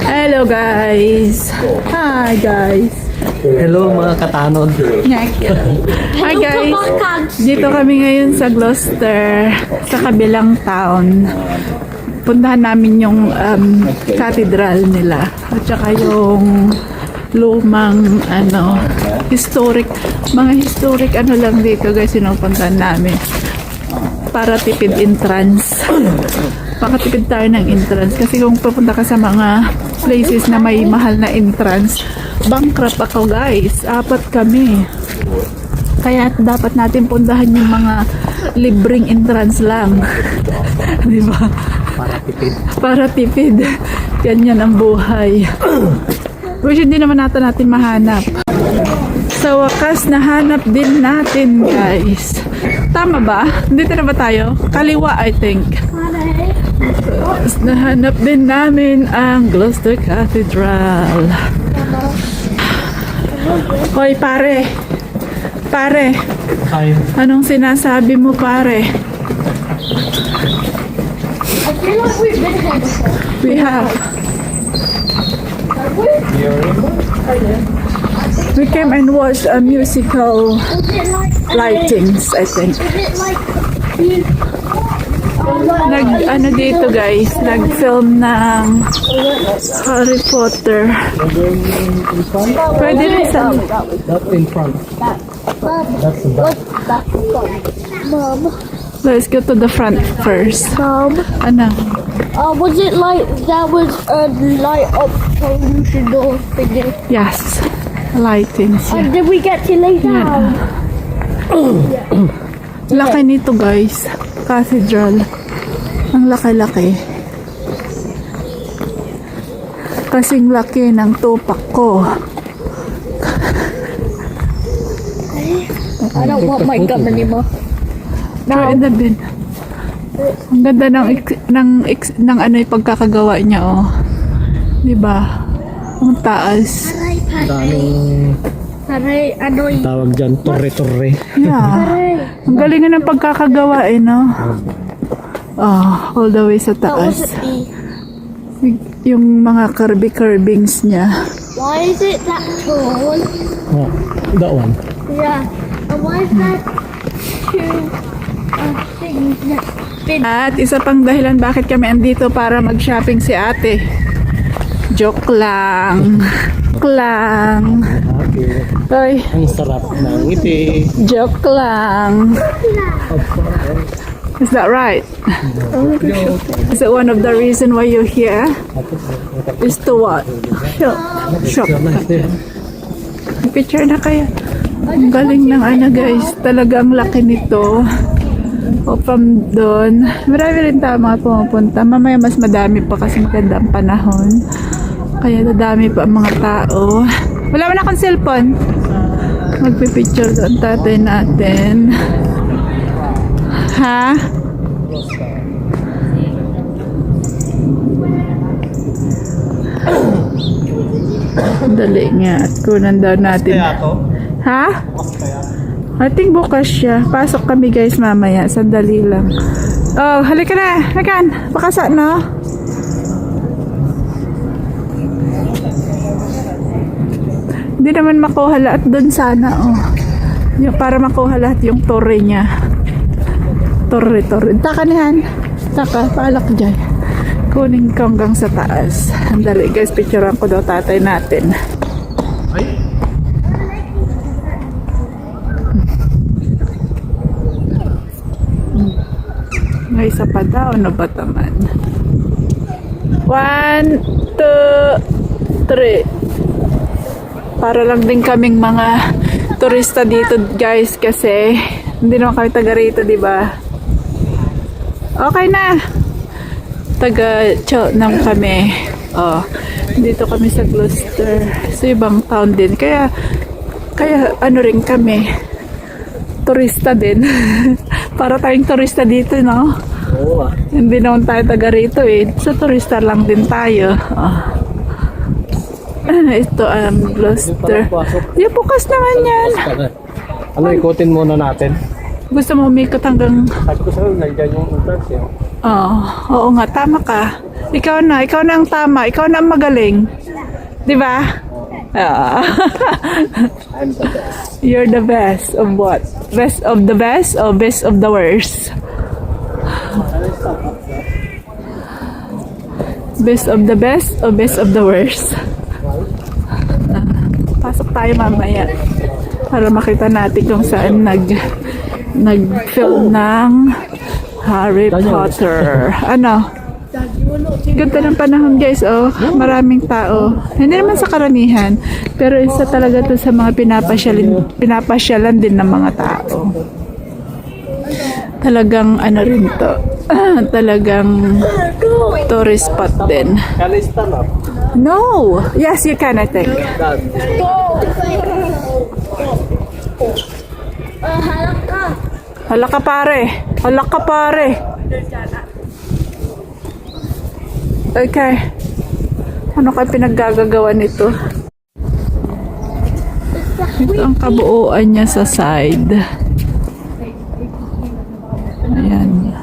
Hello guys. Hi guys. Hello mga katanod. Hi guys. Dito kami ngayon sa Gloucester, sa kabilang town. Puntahan namin yung cathedral nila at saka yung lumang historic, mga historic lang dito guys, sinupuntahan namin para tipid entrance. Makatipid tayo ng entrance kasi kung pupunta ka sa mga places na may mahal na entrance, bankrupt ako guys. 4 kami, kaya dapat natin puntahan yung mga libreng entrance lang. Di ba? Para tipid. Yan ang buhay. Which hindi naman natin mahanap. Sa wakas, nahanap din natin guys. Tama ba? Dito na ba tayo? Kaliwa I think. Nahanap din namin ang Gloucester Cathedral. Hoy pare. Pare. Anong sinasabi mo pare? We have. We came and watched a musical lightings, I think. Dito guys, nag-film ng Harry Potter. Pwede rin sa... That's in front. That's the back. Mom. Let's go to the front first. Mom. Was it like that was a light up pollution door thingy? Yes. Lightings. And did we get to lay down? Laki nito guys. Cathedral. Ang laki-laki. Kasing laki ng tupak ko. I don't want my gum anymore. Throw in the bin. Ang ganda ng yung pagkakagawa niya oh. 'Di ba? Ang taas. Daming tawag dyan, torre-torre. Yeah. Ang galing nga ng pagkakagawa no? Oh, all the way sa taas. Yung mga curvings niya. Why is it that tall? Oh, that one. Yeah. And why is that two things next? At isa pang dahilan bakit kami andito para mag-shopping si ate. Joke lang. Joke lang. Hoy, Ang sarap ng ngiti. joke lang. Is that right? Is it one of the reason why you're here? Is to what? Shop. Picture na kayo. Ang galing ng guys. Talagang laki nito. O from doon. Marami rin tao mga pumupunta. Mamaya mas madami pa kasi maganda ang panahon. Kaya dadami pa ang mga tao. Wala mo na akong cellphone. Magpipicture doon tatay natin. Ha? Dali nga. At kunan daw natin. Ha? I think bukas siya. Pasok kami guys mamaya. Sandali lang. Oh, halika na. Hakan. Pakasa, no? Hindi naman makuha lahat doon sana, oh. Para makuha lahat yung torre niya. Torre. Taka niyan. Taka, paalak dyan. Kunin ko hanggang sa taas. Andali guys, picturean ko daw tatay natin. May isa pa daw, ano ba taman? 1, 2, 3. Para lang din kaming mga turista dito guys kasi hindi naman kami taga rito, di ba? Okay na. Taga Cheltenham kami. Oh, dito kami sa Gloucester. Sa ibang town din. Kaya rin kami. Turista din. Para tayong turista dito, no? Oo. Hindi naman tayo taga rito eh. Sa turista lang din tayo. Oh. Ito Gloucester. Yung bukas naman yan. Ano, ikutin muna natin. Gusto mo umikot hanggang... Sabi ko sa'yo, nandiyan yung entrance yun. Oo nga, tama ka. Ikaw na ang tama, ikaw na ang magaling. Di ba? Ah. I'm the best. You're the best of what? Best of the best or best of the worst? Best of the best or best of the worst? Pasok tayo mamaya para makita natin kung saan nag-film ng Harry Potter. Ano? Ganda ng panahon guys, oh. Maraming tao. Hindi naman sa karamihan, pero isa talaga to sa mga pinapasyalan din ng mga tao. Talagang ano rin to. Talagang tourist spot din. Can I stand up? No! Yes, you can, I think. Halaka. Hala ka pare. Hala ka pare. Okay. Ano ka pinaggagawa nito? Ito ang kabuuan niya sa side. Ayan.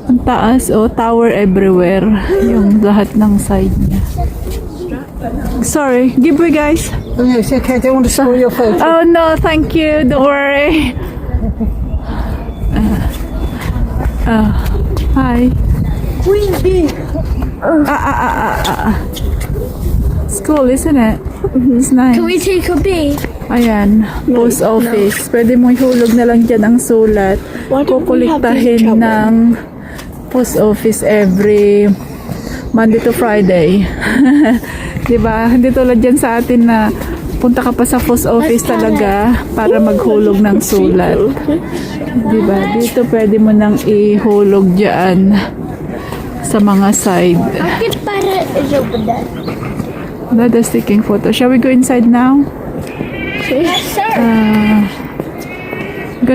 Ang taas, oh, tower everywhere. Yung lahat ng side niya. Sorry, give way guys. Oh, yes, okay. I don't want to spoil your photo. Oh no, thank you. Don't worry. Hi. Queen bee. School, isn't it? It's nice. Can we take a bee? Ayan, post office. Pwede mo ihulog na lang dyan ang sulat. Kukuliktahin ng post office every Monday to Friday. Diba? Hindi tulad dyan sa atin na punta ka pa sa post office talaga para maghulog ng sulat. Diba? Dito pwede mo nang ihulog dyan sa mga side. Bakit para is over there? Dada's taking photo. Shall we go inside now? Yes, sir.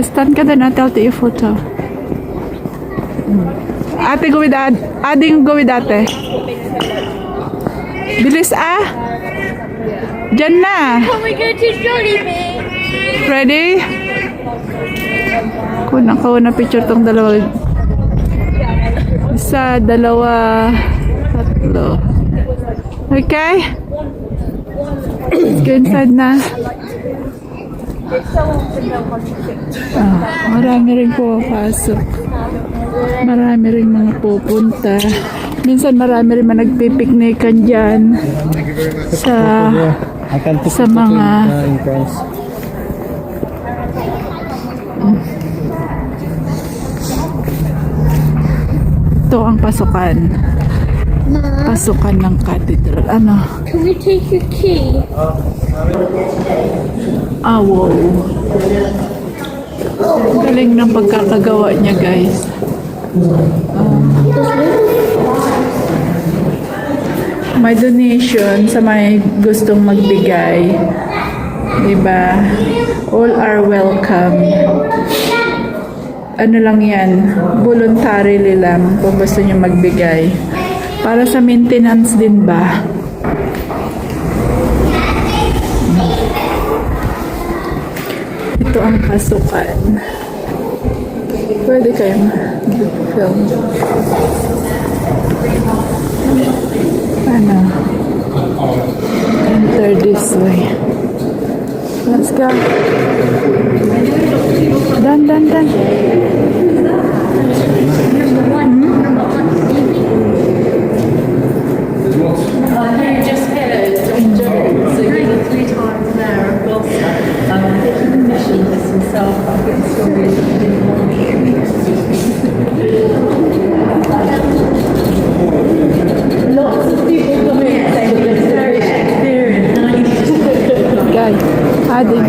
Stand ka din, I'll take your photo. Ate, go with ate. Ading, go with ate. Bilis Diyan na. Can we go to Jollibee? Ready? Kuna picture tong dalawa. Isa, dalawa, tatlo. Okay? Let's go inside na. Marami rin pumapasok. Marami rin mga pupunta. Minsan marami rin mga nagpipiknikan dyan sa I can put sa it mga in France. ito ang pasukan. Pasukan ng cathedral. Ano? Can we take your key? Wow. Galing ng pagkakagawa niya, guys. May donation sa may gustong magbigay. Diba? All are welcome. Ano lang yan, voluntarily lang kung gusto nyo magbigay. Para sa maintenance din ba? Ito ang pasukan. Pwede kayong film. Ano? Enter this way. Let's go. Dan. Guys, adding.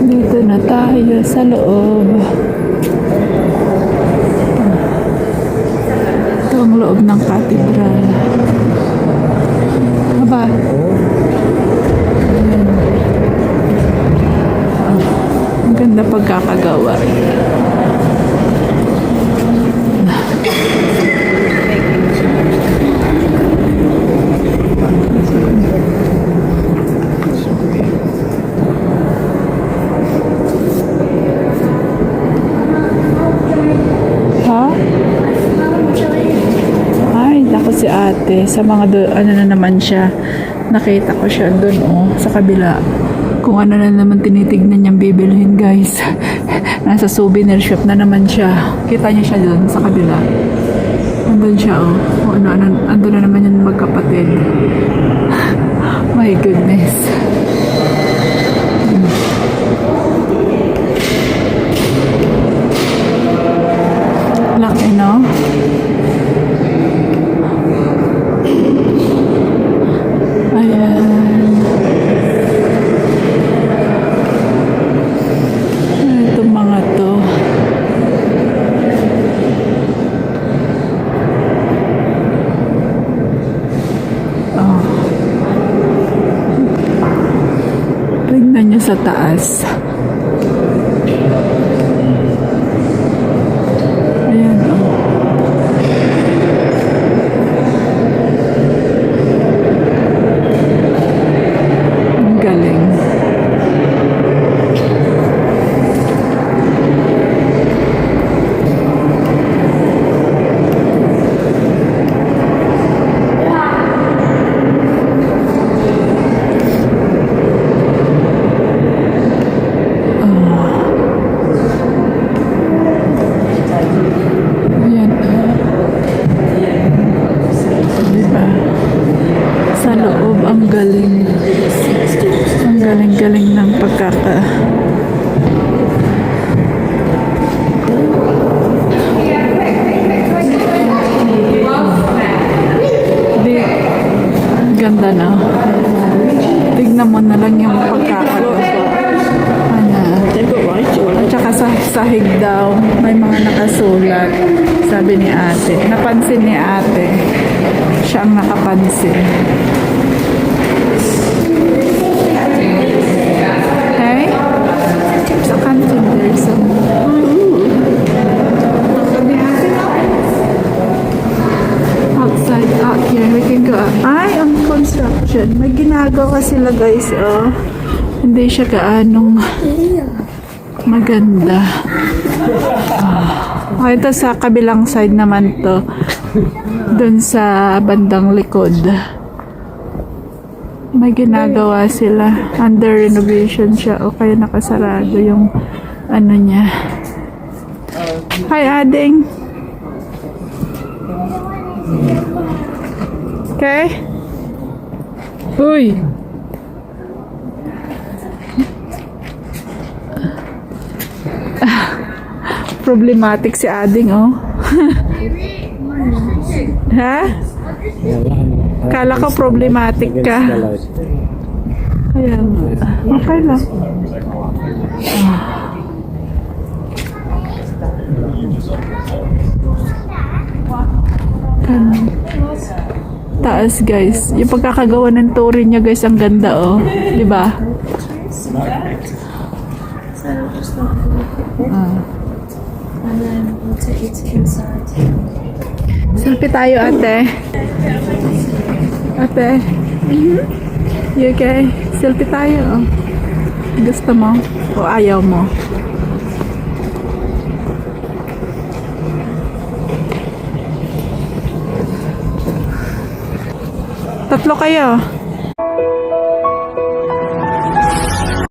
Dito na tayo sa loob. Ito ang loob ng cathedral. Aba. Ayan. Ang ganda pagkakagawa. si ate. Sa mga ano na naman siya. Nakita ko siya doon sa kabila. Kung ano na naman tinitignan niyang bibilhin guys. Nasa souvenir shop na naman siya. Kita niyo siya doon sa kabila. Andun siya andun na naman yung magkapatid. My goodness. Laki, no? Ayan. Itong mga to. Oh. Tingnan nyo sa taas. Ayan, oh. Ang galing. Ayan, diba? Sa loob, ang galing. Ang galing-galing ng pagkaka. Di, ganda na. Tignan mo na lang yung pagkaka. Ano? At saka sa sahig daw, may mga nakasulat. Sabi ni ate. Napansin ni ate. Siya ang nakapansin. Okay? Sa canteen, there's some... Outside, out here, we can go. Ay, ang construction. May ginagawa sila guys, oh. Hindi siya gaanong maganda. Oh, ito sa kabilang side naman to. Doon sa bandang likod. May ginagawa sila. Under renovation siya o kaya nakasarado yung ano niya. Hi, Ading. Okay? Uy! Problematic si Ading, oh. Ha? Kala ko problematic ka. Kaya nga. Okay lang. Taas guys. Yung pagkakagawa ng turin niya guys, ang ganda, oh. Diba? And then we'll take you to inside. Selfie tayo, ate. Ate. You okay? Selfie tayo. Gusto mo? O ayaw mo? Tatlo kayo.